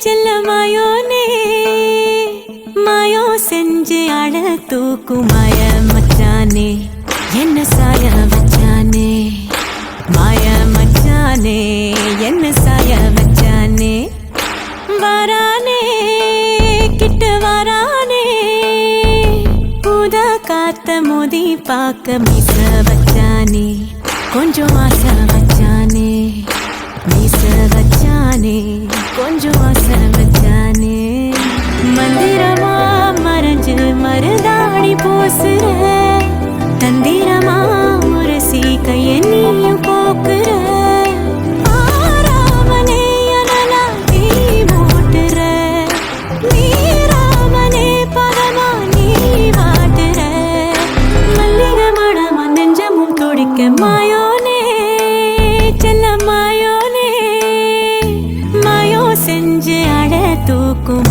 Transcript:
செல்ல மாயோனே மாயோ செஞ்சு அழ தூக்கும் மாய மச்சானே என்ன சாய வச்சானே மாய மச்சானே என்ன சாய வச்சானே வரானே கிட்ட வரானே புத காத்த மோதி பார்க்க மீச வச்சானே கொஞ்சம் ஆசை வச்சானே மீச வச்சானே கொஞ்சம் ஆசை வச்சானே மந்திரமா மறைஞ்சு மருதாணி பூசுற தந்திரமா உரசி கைய நீயும் போக்குற ஆராமனே அனலா நீ மூட்டுற நீராமனே பதமா நீ வாட்டுற மல்லிகை மணமா நெஞ்சமும் துடிக்க மாயோனே செல்ல மாயோனே மாயோ செஞ்சு அழ தூக்கும்